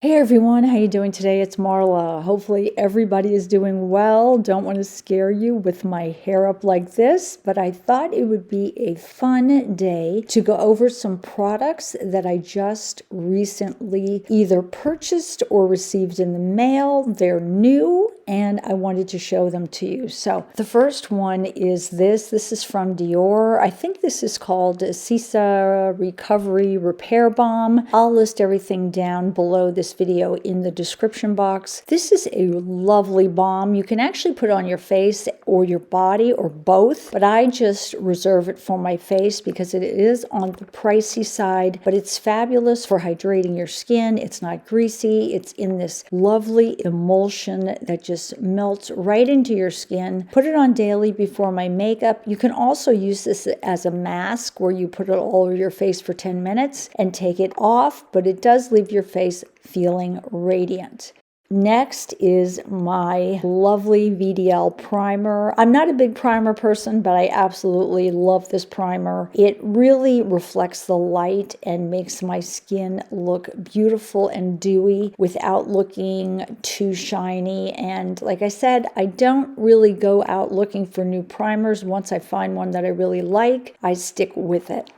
Hey everyone, how you doing today? It's Marla. Hopefully everybody is doing well. Don't want to scare you with my hair up like this, but I thought it would be a fun day to go over some products that I just recently either purchased or received in the mail. They're new and I wanted to show them to you. So the first one is this. This is from Dior. I think this is called Sisa Recovery Repair Balm. I'll list everything down below this video in the description box. This is a lovely balm. You can actually put it on your face or your body or both, but I just reserve it for my face because it is on the pricey side, but it's fabulous for hydrating your skin. It's not greasy. It's in this lovely emulsion that just melts right into your skin. Put it on daily before my makeup. You can also use this as a mask where you put it all over your face for 10 minutes and take it off, but it does leave your face feeling radiant. Next is my lovely VDL primer. I'm not a big primer person, but I absolutely love this primer. It really reflects the light and makes my skin look beautiful and dewy without looking too shiny. And like I said, I don't really go out looking for new primers. Once I find one that I really like, I stick with it.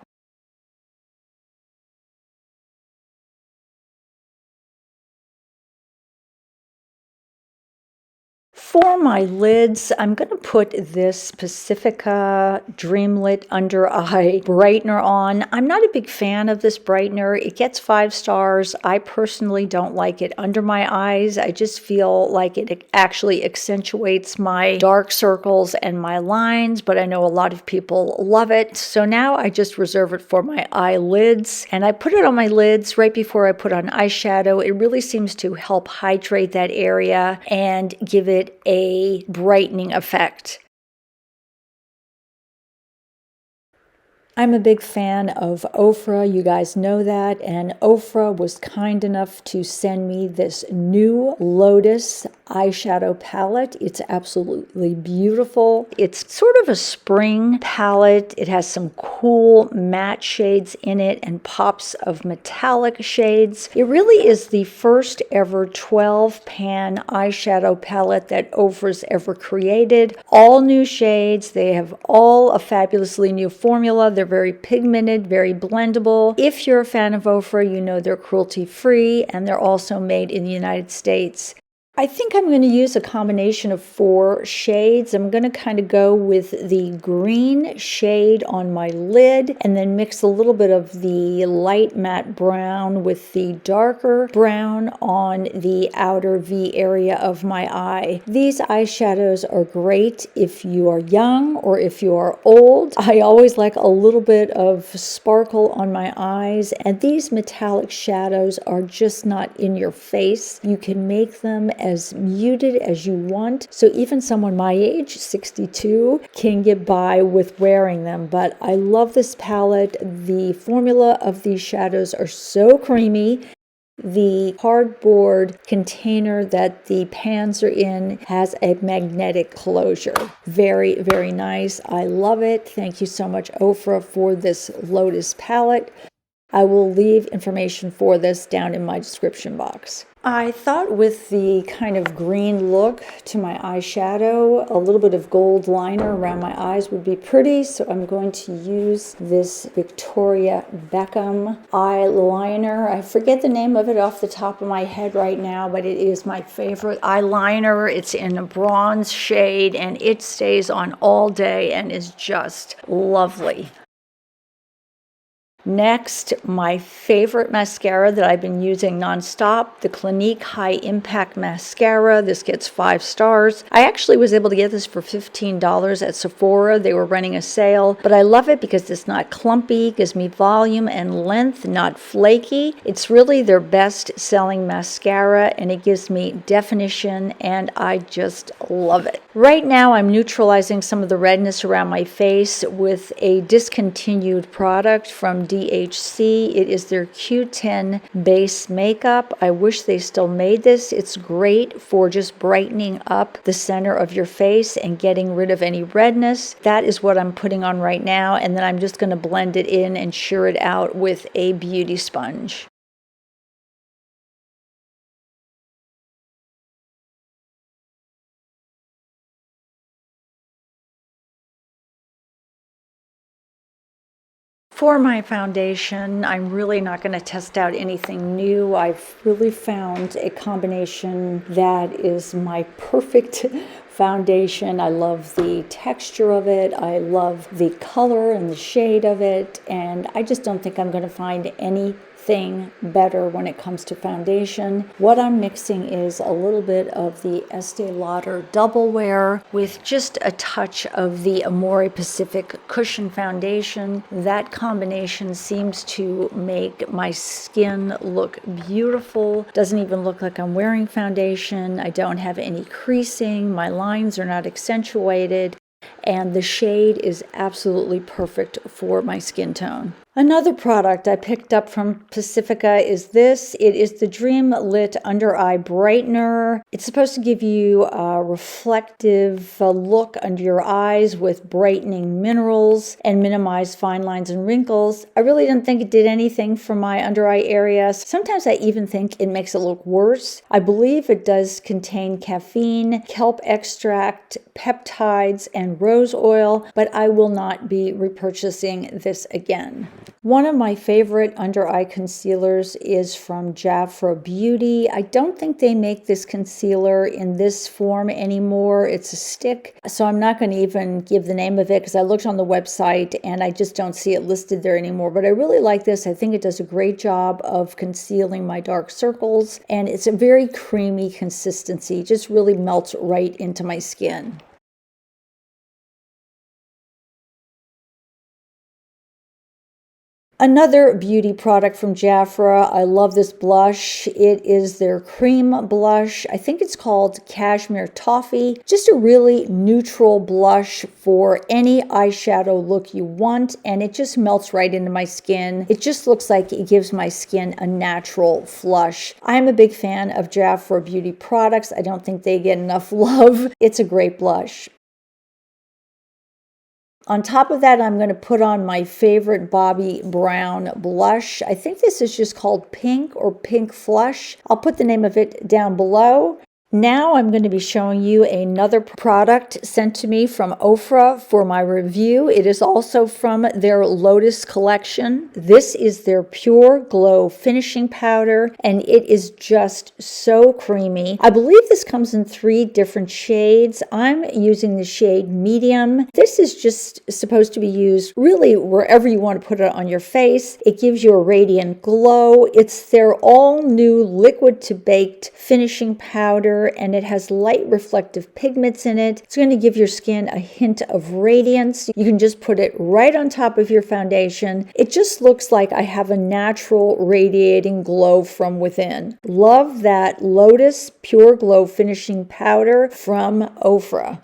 For my lids, I'm going to put this Pacifica Dreamlit Under Eye Brightener on. I'm not a big fan of this brightener. It gets 5 stars. I personally don't like it under my eyes. I just feel like it actually accentuates my dark circles and my lines, but I know a lot of people love it. So now I just reserve it for my eyelids, and I put it on my lids right before I put on eyeshadow. It really seems to help hydrate that area and give it a brightening effect. I'm a big fan of Ofra, you guys know that, and Ofra was kind enough to send me this new Lotus eyeshadow palette. It's absolutely beautiful. It's sort of a spring palette. It has some cool matte shades in it and pops of metallic shades. It really is the first ever 12-pan eyeshadow palette that Ofra's ever created. All new shades. They have all a fabulously new formula. They're very pigmented, very blendable. If you're a fan of Ofra, you know they're cruelty-free and they're also made in the United States. I think I'm going to use a combination of 4 shades. I'm going to kind of go with the green shade on my lid and then mix a little bit of the light matte brown with the darker brown on the outer V area of my eye. These eyeshadows are great if you are young or if you are old. I always like a little bit of sparkle on my eyes, and these metallic shadows are just not in your face. You can make them as muted as you want. So even someone my age, 62, can get by with wearing them. But I love this palette. The formula of these shadows are so creamy. The cardboard container that the pans are in has a magnetic closure. Very, very nice. I love it. Thank you so much, Ofra, for this Lotus palette. I will leave information for this down in my description box. I thought with the kind of green look to my eyeshadow, a little bit of gold liner around my eyes would be pretty, so I'm going to use this Victoria Beckham eyeliner. I forget the name of it off the top of my head right now, but it is my favorite eyeliner. It's in a bronze shade and it stays on all day and is just lovely. Next, my favorite mascara that I've been using nonstop, the Clinique High Impact Mascara. This gets 5 stars. I actually was able to get this for $15 at Sephora. They were running a sale, but I love it because it's not clumpy, gives me volume and length, not flaky. It's really their best selling mascara and it gives me definition and I just love it. Right now, I'm neutralizing some of the redness around my face with a discontinued product from DHC. It is their Q10 Base Makeup. I wish they still made this. It's great for just brightening up the center of your face and getting rid of any redness. That is what I'm putting on right now, and then I'm just going to blend it in and sheer it out with a beauty sponge. For my foundation, I'm really not going to test out anything new. I've really found a combination that is my perfect foundation. I love the texture of it. I love the color and the shade of it. And I just don't think I'm going to find anything better when it comes to foundation. What I'm mixing is a little bit of the Estee Lauder Double Wear with just a touch of the Amore Pacific Cushion Foundation. That combination seems to make my skin look beautiful. Doesn't even look like I'm wearing foundation. I don't have any creasing. My lines are not accentuated. And the shade is absolutely perfect for my skin tone. Another product I picked up from Pacifica is this. It is the Dream Lit Under Eye Brightener. It's supposed to give you a reflective look under your eyes with brightening minerals and minimize fine lines and wrinkles. I really didn't think it did anything for my under eye area. Sometimes I even think it makes it look worse. I believe it does contain caffeine, kelp extract, peptides, and rose oil, but I will not be repurchasing this again. One of my favorite under eye concealers is from Jafra Beauty. I don't think they make this concealer in this form anymore. It's a stick, so I'm not going to even give the name of it because I looked on the website and I just don't see it listed there anymore. But I really like this. I think it does a great job of concealing my dark circles, and it's a very creamy consistency. It just really melts right into my skin. Another beauty product from Jafra. I love this blush. It is their cream blush. I think it's called Cashmere Toffee. Just a really neutral blush for any eyeshadow look you want, and it just melts right into my skin. It just looks like it gives my skin a natural flush. I'm a big fan of Jafra Beauty products. I don't think they get enough love. It's a great blush. On top of that, I'm going to put on my favorite Bobbi Brown blush. I think this is just called Pink or Pink Flush. I'll put the name of it down below. Now I'm going to be showing you another product sent to me from Ofra for my review. It is also from their Lotus collection. This is their Pure Glow finishing powder, and it is just so creamy. I believe this comes in 3 different shades. I'm using the shade medium. This is just supposed to be used really wherever you want to put it on your face. It gives you a radiant glow. It's their all new liquid to baked finishing powder, and it has light reflective pigments in it. It's going to give your skin a hint of radiance. You can just put it right on top of your foundation. It just looks like I have a natural radiating glow from within. Love that Lotus Pure Glow finishing powder from Ofra.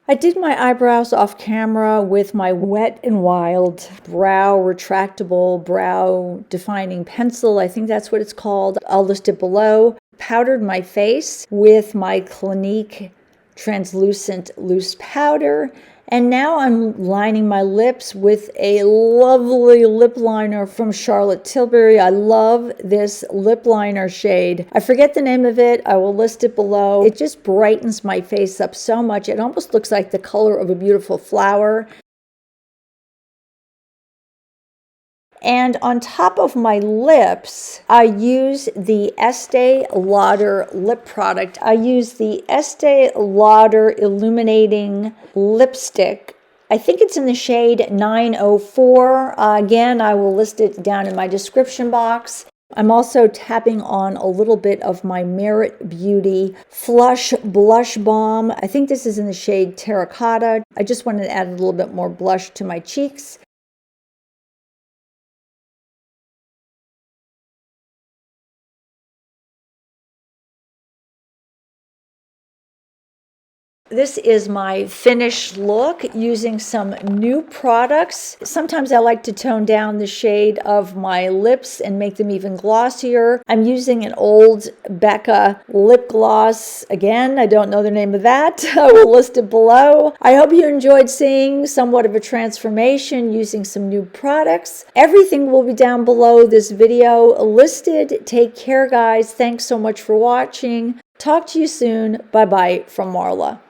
I did my eyebrows off camera with my Wet n Wild brow retractable brow defining pencil. I think that's what it's called. I'll list it below. Powdered my face with my Clinique translucent loose powder, and now I'm lining my lips with a lovely lip liner from Charlotte Tilbury. I love this lip liner shade. I forget the name of it. I will list it below. It just brightens my face up so much. It almost looks like the color of a beautiful flower. And on top of my lips, I use the Estee Lauder lip product. I use the Estee Lauder Illuminating Lipstick. I think it's in the shade 904. Again, I will list it down in my description box. I'm also tapping on a little bit of my Merit Beauty Flush Blush Balm. I think this is in the shade Terracotta. I just wanted to add a little bit more blush to my cheeks. This is my finished look using some new products. Sometimes I like to tone down the shade of my lips and make them even glossier. I'm using an old Becca lip gloss. Again, I don't know the name of that. I will list it below. I hope you enjoyed seeing somewhat of a transformation using some new products. Everything will be down below this video listed. Take care, guys. Thanks so much for watching. Talk to you soon. Bye-bye from Marla.